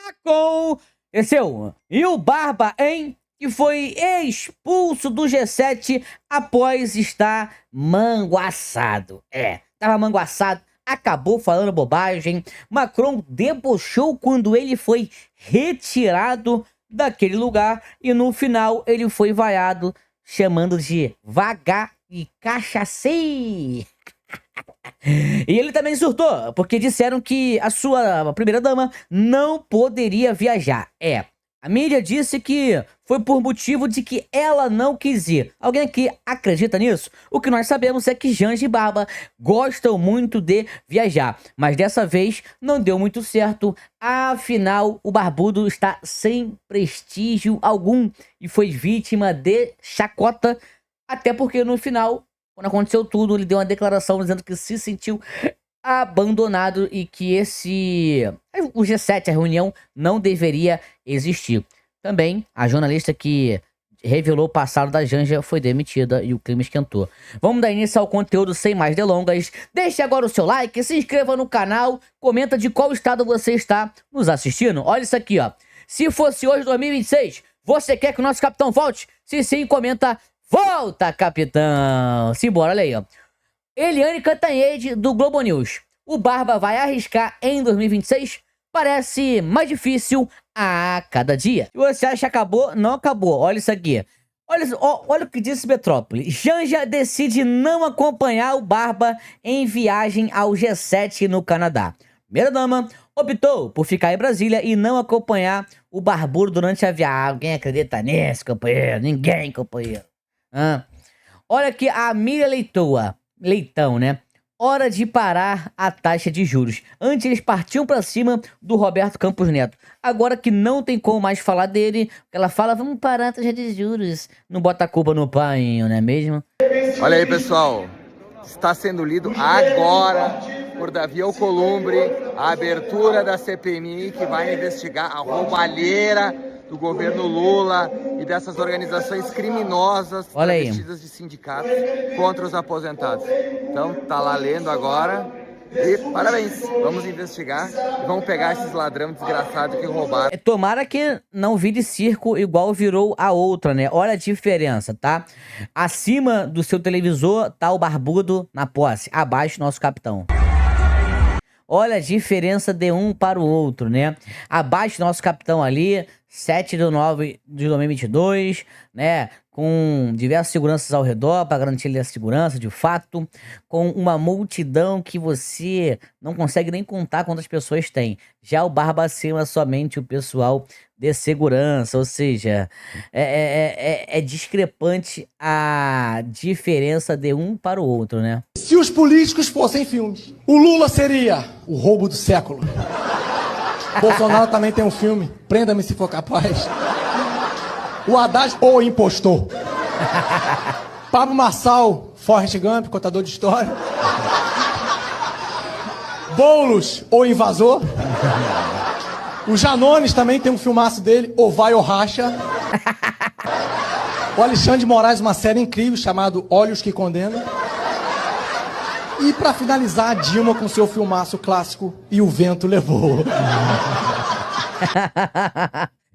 aconteceu. E o Barba, hein? Que foi expulso do G7 após estar manguaçado. Tava manguaçado, acabou falando bobagem. Macron debochou quando ele foi retirado daquele lugar e no final ele foi vaiado, chamando de vagar e cachaceiro. E ele também surtou, porque disseram que a sua primeira-dama não poderia viajar. A mídia disse que foi por motivo de que ela não quis ir. Alguém aqui acredita nisso? O que nós sabemos é que Janja e Barba gostam muito de viajar. Mas dessa vez não deu muito certo. Afinal, o barbudo está sem prestígio algum e foi vítima de chacota. Até porque no final, quando aconteceu tudo, ele deu uma declaração dizendo que se sentiu abandonado e que o G7, a reunião, não deveria existir. Também, a jornalista que revelou o passado da Janja foi demitida e o clima esquentou. Vamos dar início ao conteúdo sem mais delongas. Deixe agora o seu like, se inscreva no canal, comenta de qual estado você está nos assistindo. Olha isso aqui, ó. Se fosse hoje 2026, você quer que o nosso capitão volte? Se sim, comenta, volta, capitão. Simbora, olha aí, ó. Eliane Cantanhede, do Globo News. O Barba vai arriscar em 2026? Parece mais difícil a cada dia. Se você acha que acabou, não acabou. Olha isso aqui. Olha o que disse Metrópole. Janja decide não acompanhar o Barba em viagem ao G7 no Canadá. Primeira-dama optou por ficar em Brasília e não acompanhar o barbudo durante a viagem. Alguém acredita nisso, companheiro? Ninguém, companheiro. Olha aqui a Miriam Leitão, né? Hora de parar a taxa de juros. Antes eles partiam pra cima do Roberto Campos Neto. Agora que não tem como mais falar dele, ela fala, vamos parar a taxa de juros. Não bota a culpa no pai, não é mesmo? Olha aí, pessoal. Está sendo lido agora por Davi Alcolumbre a abertura da CPMI que vai investigar a roubalheira do governo Lula e dessas organizações criminosas travestidas de sindicatos contra os aposentados. Então, tá lá lendo agora e parabéns, vamos investigar e vamos pegar esses ladrões desgraçados que roubaram. Tomara que não vire circo igual virou a outra, né? Olha a diferença, tá? Acima do seu televisor tá o barbudo na posse, abaixo nosso capitão. Olha a diferença de um para o outro, né? Abaixo nosso capitão ali, 7/9 de 2022, né? Com diversas seguranças ao redor para garantir a segurança, de fato. Com uma multidão que você não consegue nem contar quantas pessoas tem. Já o Barba acima somente o pessoal de segurança, ou seja, é discrepante a diferença de um para o outro, né? Se os políticos fossem filmes, o Lula seria o roubo do século. Bolsonaro também tem um filme, Prenda-me se for capaz. O Haddad, o impostor. Pablo Marçal, Forrest Gump, contador de história. Boulos, o invasor. O Janones também tem um filmaço dele, O Vai ou Racha. O Alexandre de Moraes, uma série incrível chamado Olhos que Condenam. E pra finalizar, a Dilma com seu filmaço clássico, E o Vento Levou.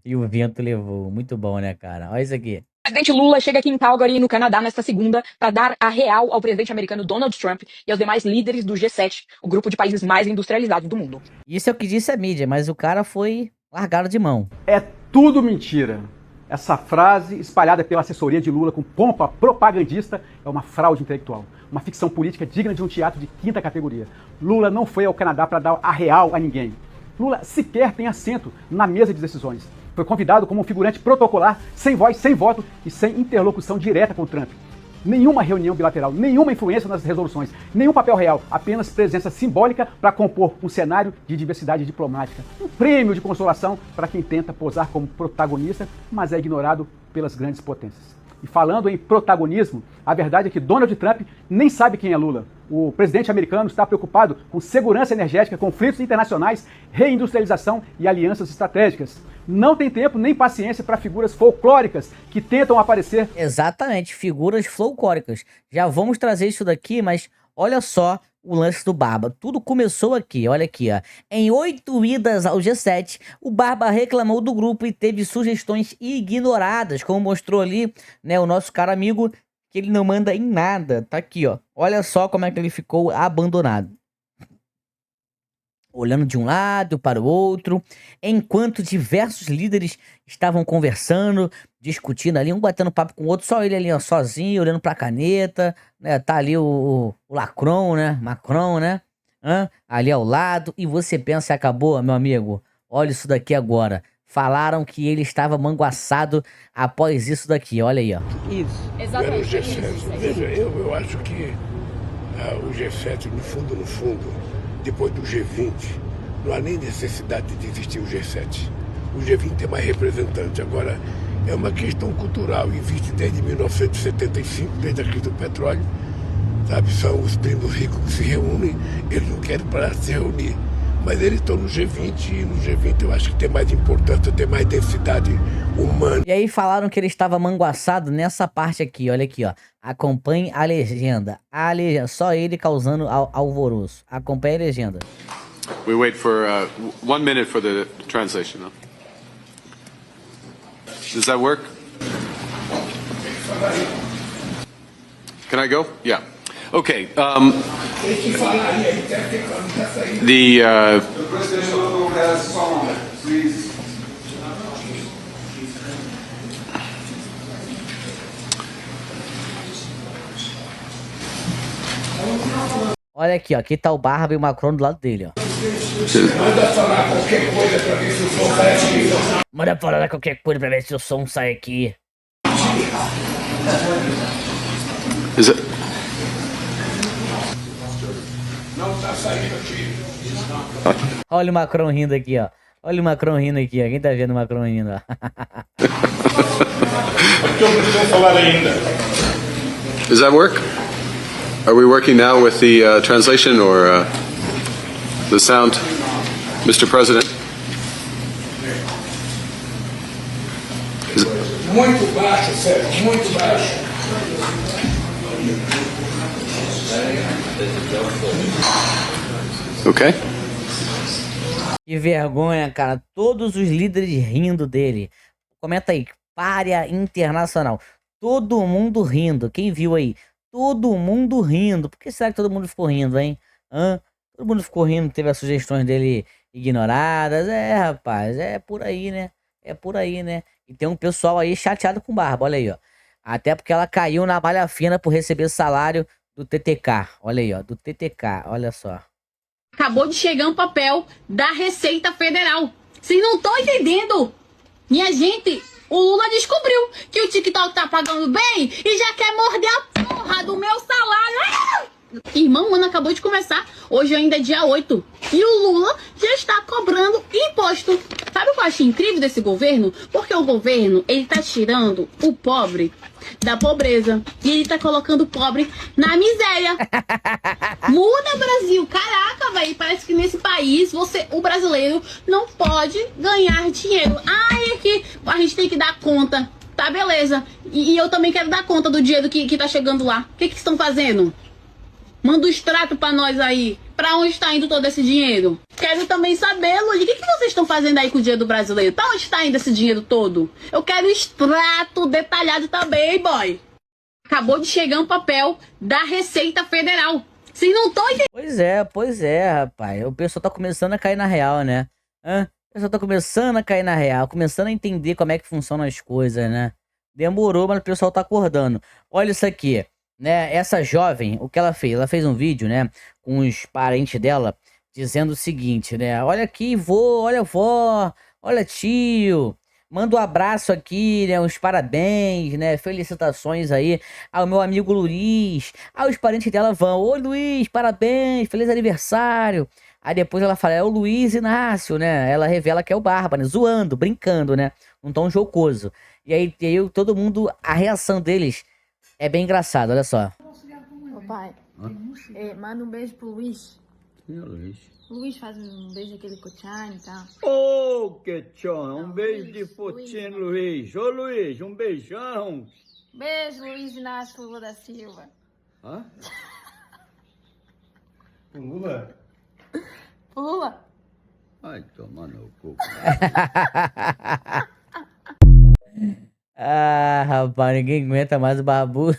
E o vento levou. Muito bom, né, cara? Olha isso aqui. O presidente Lula chega aqui em Calgary, no Canadá, nesta segunda, para dar a real ao presidente americano Donald Trump e aos demais líderes do G7, o grupo de países mais industrializados do mundo. Isso é o que disse a mídia, mas o cara foi largado de mão. É tudo mentira. Essa frase, espalhada pela assessoria de Lula com pompa propagandista, é uma fraude intelectual. Uma ficção política digna de um teatro de quinta categoria. Lula não foi ao Canadá para dar a real a ninguém. Lula sequer tem assento na mesa de decisões. Foi convidado como um figurante protocolar, sem voz, sem voto e sem interlocução direta com Trump. Nenhuma reunião bilateral, nenhuma influência nas resoluções, nenhum papel real, apenas presença simbólica para compor um cenário de diversidade diplomática. Um prêmio de consolação para quem tenta posar como protagonista, mas é ignorado pelas grandes potências. E falando em protagonismo, a verdade é que Donald Trump nem sabe quem é Lula. O presidente americano está preocupado com segurança energética, conflitos internacionais, reindustrialização e alianças estratégicas. Não tem tempo nem paciência para figuras folclóricas que tentam aparecer. Exatamente, figuras folclóricas. Já vamos trazer isso daqui, mas olha só o lance do Barba. Tudo começou aqui, olha aqui, ó. Em 8 idas ao G7, o Barba reclamou do grupo e teve sugestões ignoradas, como mostrou ali, né, o nosso cara amigo, que ele não manda em nada. Tá aqui, ó. Olha só como é que ele ficou abandonado. Olhando de um lado para o outro, enquanto diversos líderes estavam conversando, discutindo ali, um batendo papo com o outro, só ele ali, ó, sozinho, olhando pra caneta, né? Tá ali o Lacron, né? Macron, né? Ali ao lado, e você pensa, acabou, meu amigo? Olha isso daqui agora. Falaram que ele estava manguaçado após isso daqui, olha aí, ó. Isso. Exatamente. Veja, eu acho que o G7, no fundo, depois do G20, não há nem necessidade de existir o G7. O G20 é mais representante. Agora, é uma questão cultural. Existe desde 1975, desde a crise do petróleo. Sabe, são os primos ricos que se reúnem, eles não querem parar de se reunir. Mas eles estão no G20 e no G20 eu acho que tem mais importância, tem mais densidade humana. E aí falaram que ele estava manguaçado nessa parte aqui, olha aqui, ó. Acompanhe a legenda. Só ele causando alvoroço. Acompanhe a legenda. We wait for 1 minute for the translation. No? Does that work? Can I go? Yeah. Okay. The president has song, please. Olha aqui, ó. Aqui tá o Barba e o Macron do lado dele, ó. Manda falar qualquer coisa pra ver se o som sai aqui. Manda falar qualquer coisa pra ver se o som sai aqui. Is it? Não tá saindo aqui. Olha o Macron rindo aqui, ó. Olha o Macron rindo aqui, ó. Quem tá vendo o Macron rindo, ó? Porque eu preciso falar ainda. Does that work? Are we working now with the translation or the sound, Mr. President? Muito baixo, Sérgio, muito baixo. Okay. Que vergonha, cara. Todos os líderes rindo dele. Comenta aí. Pária internacional. Todo mundo rindo. Quem viu aí? Todo mundo rindo. Por que será que todo mundo ficou rindo, hein? Todo mundo ficou rindo. Teve as sugestões dele ignoradas. É, rapaz. É por aí, né? É por aí, né? E tem um pessoal aí chateado com Barba. Olha aí, ó. Até porque ela caiu na malha fina por receber salário do TTK. Olha aí, ó. Do TTK. Olha só. Acabou de chegar um papel da Receita Federal. Vocês não estão entendendo? Minha gente, o Lula descobriu que o TikTok tá pagando bem e já quer morder a porra do meu salário. Irmão, o ano acabou de começar. Hoje ainda é dia 8. E o Lula já está cobrando imposto. Sabe o que eu acho incrível desse governo? Porque o governo, ele tá tirando o pobre da pobreza. E ele tá colocando o pobre na miséria. Muda, Brasil. Caraca, velho. Parece que nesse país, o brasileiro não pode ganhar dinheiro. Ai, é que a gente tem que dar conta. Tá, beleza. E eu também quero dar conta do dinheiro que tá chegando lá. O que estão fazendo? Manda um extrato pra nós aí. Pra onde está indo todo esse dinheiro? Quero também saber, Luiz, o que vocês estão fazendo aí com o dinheiro do brasileiro? Pra onde está indo esse dinheiro todo? Eu quero extrato detalhado também, boy. Acabou de chegar um papel da Receita Federal. Vocês não estão entendendo? Pois é, rapaz. O pessoal tá começando a cair na real, né? O pessoal tá começando a cair na real, começando a entender como é que funcionam as coisas, né? Demorou, mas o pessoal tá acordando. Olha isso aqui. Né, essa jovem, o que ela fez? Ela fez um vídeo, né, com os parentes dela, dizendo o seguinte, né, olha aqui, vô, olha vó, olha tio, manda um abraço aqui, né, uns parabéns, né, felicitações aí ao meu amigo Luiz. Aí os parentes dela vão, oi Luiz, parabéns, feliz aniversário. Aí depois ela fala, é o Luiz Inácio, né, ela revela que é o Barba, né, zoando, brincando, né, um tom jocoso. E aí todo mundo, a reação deles é bem engraçado, olha só. Ô pai, manda um beijo pro Luiz. Quem é o Luiz? Luiz faz um beijo aquele cochane e tal. Ô, Quechão, um beijo de fotinho, Luiz. Ô, Luiz, um beijão. Beijo, Luiz Inácio Lula da Silva. Hã? Lula? Lula? Vai tomar no cu. Ah, rapaz, ninguém aguenta mais o barbudo.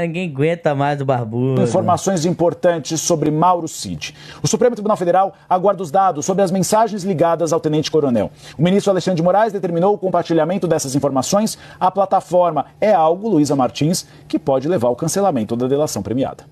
Ninguém aguenta mais o barbudo. Informações importantes sobre Mauro Cid. O Supremo Tribunal Federal aguarda os dados sobre as mensagens ligadas ao tenente-coronel. O ministro Alexandre de Moraes determinou o compartilhamento dessas informações. A plataforma é algo, Luísa Martins, que pode levar ao cancelamento da delação premiada.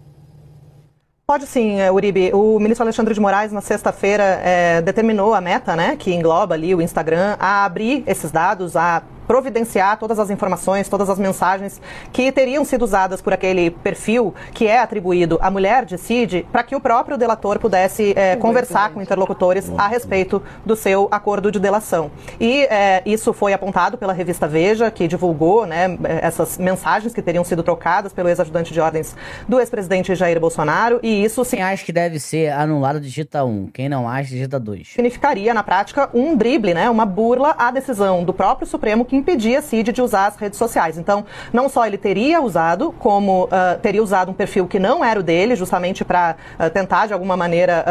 Pode sim, Uribe. O ministro Alexandre de Moraes, na sexta-feira, determinou a Meta, né, que engloba ali o Instagram, a abrir esses dados, a providenciar todas as informações, todas as mensagens que teriam sido usadas por aquele perfil que é atribuído à mulher de Cid, para que o próprio delator pudesse conversar com interlocutores a respeito do seu acordo de delação. E isso foi apontado pela revista Veja, que divulgou, né, essas mensagens que teriam sido trocadas pelo ex-ajudante de ordens do ex-presidente Jair Bolsonaro, e isso Quem acha que deve ser anulado digita 1, quem não acha digita 2. significaria, na prática, um drible, né, uma burla à decisão do próprio Supremo que impedia Cid de usar as redes sociais. Então, não só ele teria usado, como teria usado um perfil que não era o dele, justamente para tentar, de alguma maneira,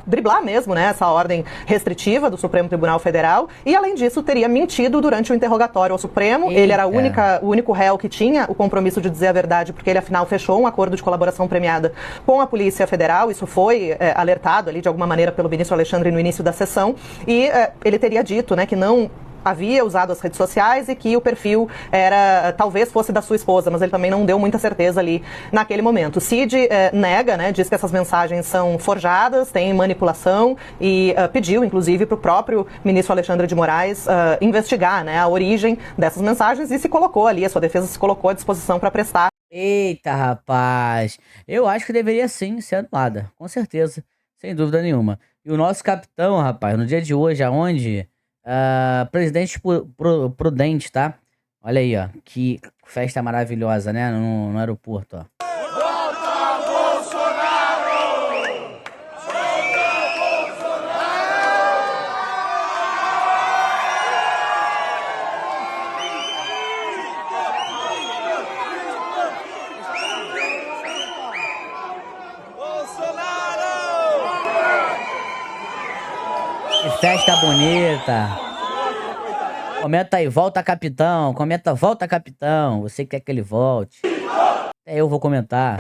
driblar mesmo, né, essa ordem restritiva do Supremo Tribunal Federal, e além disso teria mentido durante o interrogatório ao Supremo. Ele era o único réu que tinha o compromisso de dizer a verdade, porque ele afinal fechou um acordo de colaboração premiada com a Polícia Federal. Isso foi alertado ali de alguma maneira pelo ministro Alexandre no início da sessão, e ele teria dito, né, que não havia usado as redes sociais e que o perfil talvez fosse da sua esposa, mas ele também não deu muita certeza ali naquele momento. Cid nega, né, diz que essas mensagens são forjadas, tem manipulação, e pediu, inclusive, para o próprio ministro Alexandre de Moraes investigar, né, a origem dessas mensagens, e se colocou ali, a sua defesa se colocou à disposição para prestar. Eita, rapaz. Eu acho que deveria sim ser anulada, com certeza, sem dúvida nenhuma. E o nosso capitão, rapaz, no dia de hoje, aonde... Presidente Prudente, tá? Olha aí, ó. Que festa maravilhosa, né? No aeroporto, ó. Que festa bonita. Comenta aí, volta capitão. Comenta, volta capitão. Você quer que ele volte? Até eu vou comentar.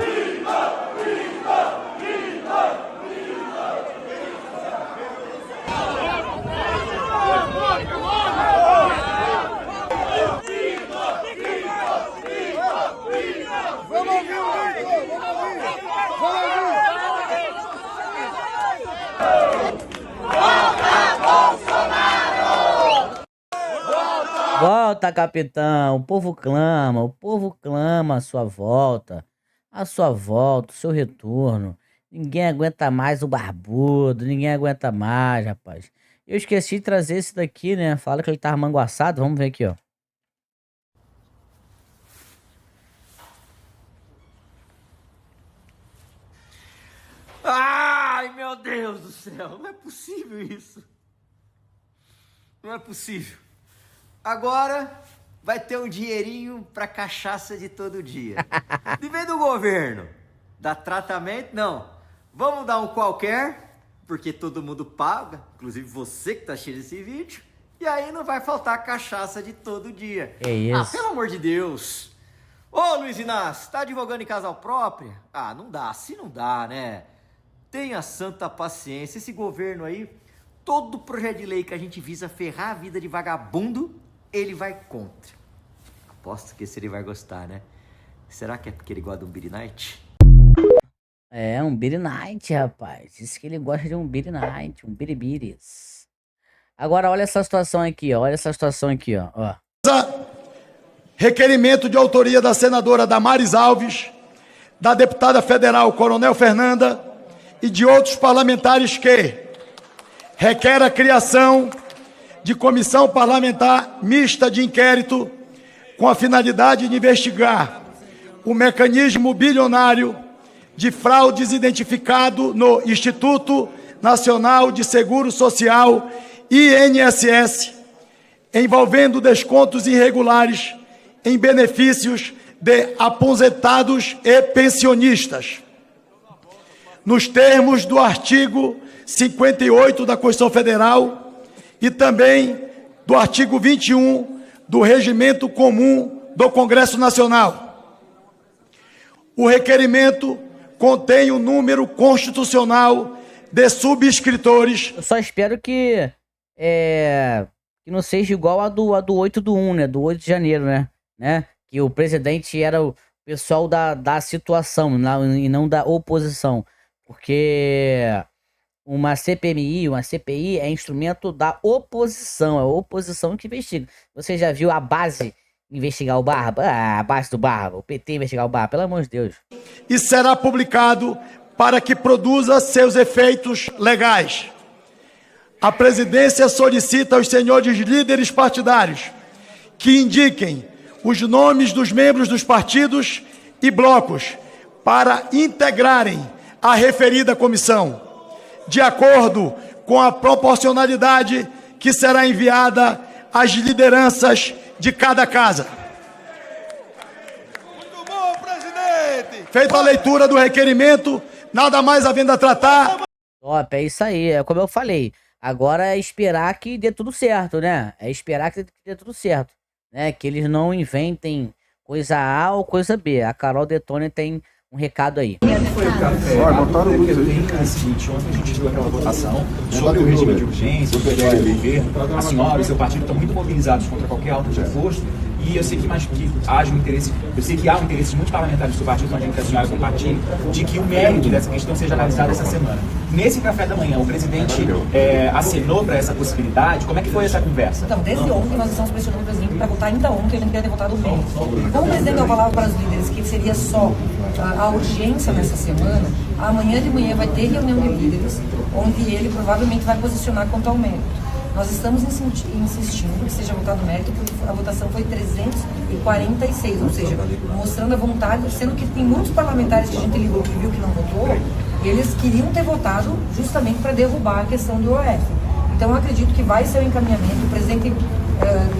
Volta, capitão. O povo clama a sua volta, o seu retorno. Ninguém aguenta mais o barbudo, ninguém aguenta mais, rapaz. Eu esqueci de trazer esse daqui, né? Fala que ele tava manguaçado, vamos ver aqui, ó. Ai, meu Deus do céu, não é possível isso. Não é possível. Agora vai ter um dinheirinho pra cachaça de todo dia. De vez do governo dar tratamento, não. Vamos dar um qualquer, porque todo mundo paga, inclusive você que tá cheio desse vídeo, e aí não vai faltar cachaça de todo dia. É isso. Ah, pelo amor de Deus. Ô, Luiz Inácio, tá advogando em casal próprio? Ah, não dá, assim não dá, né? Tenha santa paciência, esse governo aí, todo projeto de lei que a gente visa ferrar a vida de vagabundo, ele vai contra. Aposto que esse ele vai gostar, né? Será que é porque ele gosta de um Beer Night? É, um Beer Night, rapaz. Diz que ele gosta de um Beer Night, um Biribiris. Agora, olha essa situação aqui, ó. Olha essa situação aqui, ó. Requerimento de autoria da senadora Damares Alves, da deputada federal Coronel Fernanda e de outros parlamentares que requer a criação de comissão parlamentar mista de inquérito com a finalidade de investigar o mecanismo bilionário de fraudes identificado no Instituto Nacional de Seguro Social, INSS, envolvendo descontos irregulares em benefícios de aposentados e pensionistas, nos termos do artigo 58 da Constituição Federal e também do artigo 21 do Regimento Comum do Congresso Nacional. O requerimento contém o número constitucional de subscritores. Eu só espero que não seja igual a do 8/1, né? Do 8 de janeiro, né? Que o presidente era o pessoal da situação e não da oposição. Porque uma CPI é instrumento da oposição. É a oposição que investiga. Você já viu a base investigar o Barba? Ah, a base do Barba. O PT investigar o Barba, pelo amor de Deus. E será publicado para que produza seus efeitos legais. A presidência solicita aos senhores líderes partidários que indiquem os nomes dos membros dos partidos e blocos para integrarem a referida comissão, de acordo com a proporcionalidade que será enviada às lideranças de cada casa. Muito bom, presidente! Feita a leitura do requerimento, nada mais havendo a tratar. Top, é isso aí, é como eu falei. Agora é esperar que dê tudo certo, né? É esperar que dê tudo certo, né? Que eles não inventem coisa A ou coisa B. A Carol Detone tem um recado aí. Botaram luz aí. É o seguinte, ontem a gente viu aquela votação sobre o regime de urgência, o projeto do governo. A senhora e seu partido estão muito mobilizados contra qualquer alta de imposto. E eu sei que há um interesse de muitos parlamentares do seu partido, imagino que a senhora compartilhe, de que o mérito dessa questão seja analisado essa semana. Nesse café da manhã, o presidente acenou para essa possibilidade. Como é que foi essa conversa? Então, desde ontem nós estamos pressionando o presidente para votar ainda ontem, ele não queria ter votado bem. Como o presidente deu falava para os líderes que seria só a urgência nessa semana, amanhã de manhã vai ter reunião de líderes, onde ele provavelmente vai posicionar quanto ao mérito. Nós estamos insistindo que seja votado o mérito, porque a votação foi 346, ou seja, mostrando a vontade, sendo que tem muitos parlamentares que a gente ligou que viu que não votou, e eles queriam ter votado justamente para derrubar a questão do IOF. Então eu acredito que vai ser o encaminhamento, o presidente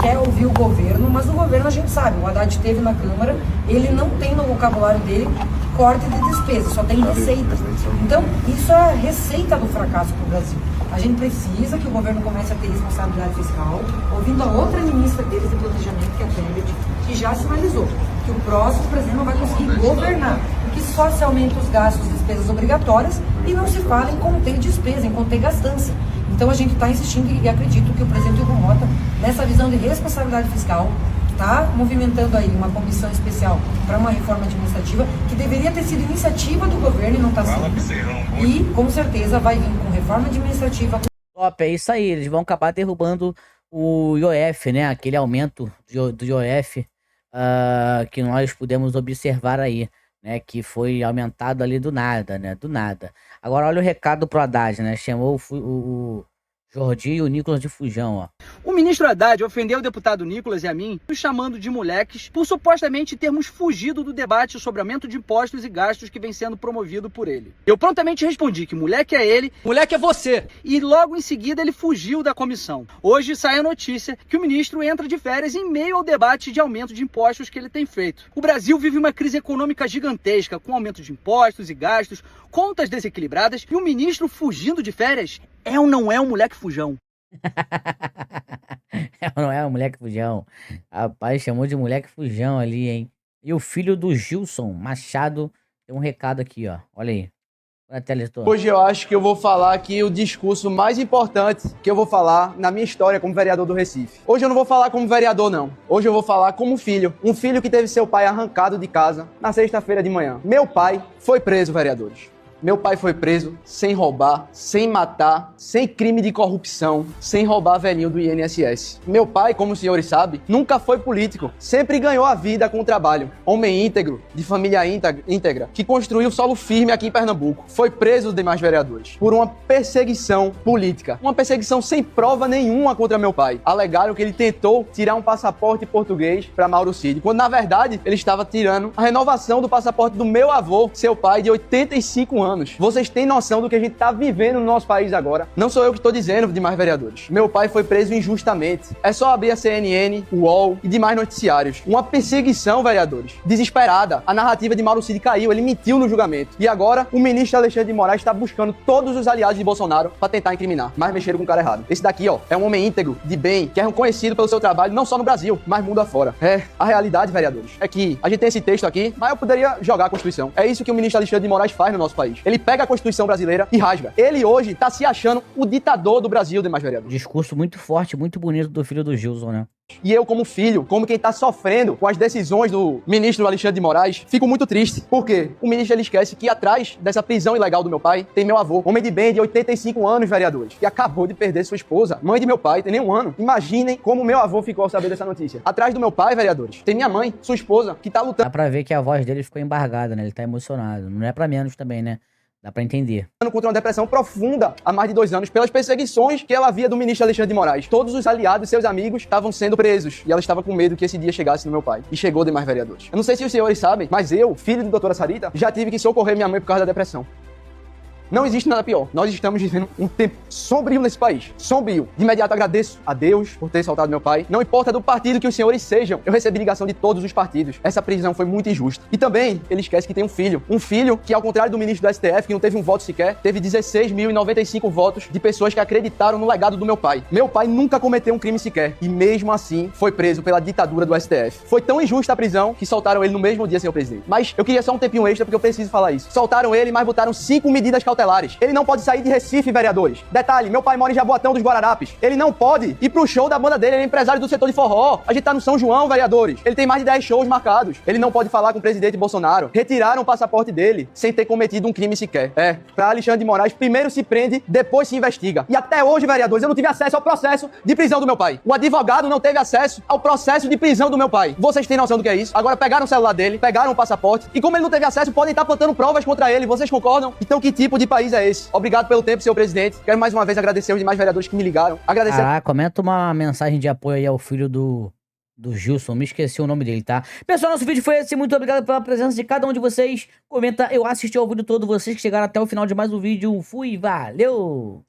quer ouvir o governo, mas o governo a gente sabe, o Haddad esteve na Câmara, ele não tem no vocabulário dele corte de despesa, só tem receita. Então isso é a receita do fracasso para o Brasil. A gente precisa que o governo comece a ter responsabilidade fiscal, ouvindo a outra ministra deles de planejamento, que é a Tebet, que já sinalizou que o próximo presidente não vai conseguir governar, porque só se aumenta os gastos e despesas obrigatórias e não se fala em conter despesa, em conter gastança. Então a gente está insistindo e acredito que o presidente Hugo Mota, nessa visão de responsabilidade fiscal, está movimentando aí uma comissão especial para uma reforma administrativa que deveria ter sido iniciativa do governo e não está sendo. E com certeza vai vir com reforma administrativa. Top, é isso aí, eles vão acabar derrubando o IOF, né? Aquele aumento do IOF que nós pudemos observar aí, né? Que foi aumentado ali do nada, né? Do nada. Agora olha o recado pro Haddad, né? Chamou o Jordi e o Nicolas de Fujão, ó. O ministro Haddad ofendeu o deputado Nicolas e a mim, nos chamando de moleques, por supostamente termos fugido do debate sobre aumento de impostos e gastos que vem sendo promovido por ele. Eu prontamente respondi que moleque é ele, moleque é você. E logo em seguida ele fugiu da comissão. Hoje sai a notícia que o ministro entra de férias em meio ao debate de aumento de impostos que ele tem feito. O Brasil vive uma crise econômica gigantesca, com aumento de impostos e gastos, contas desequilibradas e o ministro fugindo de férias. É ou não é um moleque fujão? É ou não é um moleque fujão? Rapaz, chamou de moleque fujão ali, hein? E o filho do Gilson Machado tem um recado aqui, ó. Olha aí. Olha a tela, editor. Hoje eu acho que eu vou falar aqui o discurso mais importante que eu vou falar na minha história como vereador do Recife. Hoje eu não vou falar como vereador, não. Hoje eu vou falar como filho. Um filho que teve seu pai arrancado de casa na sexta-feira de manhã. Meu pai foi preso, vereadores. Meu pai foi preso sem roubar, sem matar, sem crime de corrupção, sem roubar velhinho do INSS. Meu pai, como os senhores sabem, nunca foi político, sempre ganhou a vida com o trabalho. Homem íntegro, de família íntegra, que construiu solo firme aqui em Pernambuco. Foi preso os demais vereadores por uma perseguição política, uma perseguição sem prova nenhuma contra meu pai. Alegaram que ele tentou tirar um passaporte português para Mauro Cid, quando na verdade ele estava tirando a renovação do passaporte do meu avô, seu pai de 85 anos, anos. Vocês têm noção do que a gente tá vivendo no nosso país agora? Não sou eu que estou dizendo, demais vereadores. Meu pai foi preso injustamente. É só abrir a CNN, o UOL e demais noticiários. Uma perseguição, vereadores. Desesperada. A narrativa de Mauro Cid caiu, ele mentiu no julgamento. E agora, o ministro Alexandre de Moraes está buscando todos os aliados de Bolsonaro para tentar incriminar. Mas mexeram com o cara errado. Esse daqui, ó, é um homem íntegro, de bem, que é reconhecido pelo seu trabalho, não só no Brasil, mas mundo afora. A realidade, vereadores, é que a gente tem esse texto aqui, mas eu poderia jogar a Constituição. É isso que o ministro Alexandre de Moraes faz no nosso país. Ele pega a Constituição brasileira e rasga. Ele hoje tá se achando o ditador do Brasil, demais vereadores. Discurso muito forte, muito bonito do filho do Gilson, né? E eu, como filho, como quem tá sofrendo com as decisões do ministro Alexandre de Moraes, fico muito triste. Por quê? O ministro, ele esquece que atrás dessa prisão ilegal do meu pai, tem meu avô, homem de bem de 85 anos, vereadores, que acabou de perder sua esposa, mãe de meu pai, tem nem um ano. Imaginem como meu avô ficou ao saber dessa notícia. Atrás do meu pai, vereadores, tem minha mãe, sua esposa, que tá lutando. Dá pra ver que a voz dele ficou embargada, né? Ele tá emocionado. Não é pra menos também, né? Dá pra entender. Contra uma depressão profunda há mais de 2 anos pelas perseguições que ela havia do ministro Alexandre de Moraes. Todos os aliados e seus amigos estavam sendo presos e ela estava com medo que esse dia chegasse no meu pai. E chegou, demais vereadores. Eu não sei se os senhores sabem, mas eu, filho de doutora Sarita, já tive que socorrer minha mãe por causa da depressão. Não existe nada pior. Nós estamos vivendo um tempo sombrio nesse país. Sombrio. De imediato agradeço a Deus por ter soltado meu pai. Não importa do partido que os senhores sejam. Eu recebi ligação de todos os partidos. Essa prisão foi muito injusta. E também, ele esquece que tem um filho. Um filho que, ao contrário do ministro do STF, que não teve um voto sequer, teve 16.095 votos de pessoas que acreditaram no legado do meu pai. Meu pai nunca cometeu um crime sequer. E mesmo assim, foi preso pela ditadura do STF. Foi tão injusta a prisão que soltaram ele no mesmo dia, senhor presidente. Mas eu queria só um tempinho extra porque eu preciso falar isso. Soltaram ele, mas botaram 5 medidas cautelares. Ele não pode sair de Recife, vereadores. Detalhe, meu pai mora em Jaboatão dos Guararapes. Ele não pode ir pro show da banda dele, ele é empresário do setor de forró. A gente tá no São João, vereadores. Ele tem mais de 10 shows marcados. Ele não pode falar com o presidente Bolsonaro. Retiraram o passaporte dele sem ter cometido um crime sequer. Pra Alexandre de Moraes, primeiro se prende, depois se investiga. E até hoje, vereadores, eu não tive acesso ao processo de prisão do meu pai. O advogado não teve acesso ao processo de prisão do meu pai. Vocês têm noção do que é isso? Agora pegaram o celular dele, pegaram o passaporte, e como ele não teve acesso, podem estar plantando provas contra ele. Vocês concordam? Então que tipo de país é esse? Obrigado pelo tempo, senhor presidente. Quero mais uma vez agradecer os demais vereadores que me ligaram. Agradecer. Comenta uma mensagem de apoio aí ao filho do Gilson. Me esqueci o nome dele, tá? Pessoal, nosso vídeo foi esse. Muito obrigado pela presença de cada um de vocês. Comenta, eu assisti ao vídeo todo. Vocês que chegaram até o final de mais um vídeo. Fui, valeu!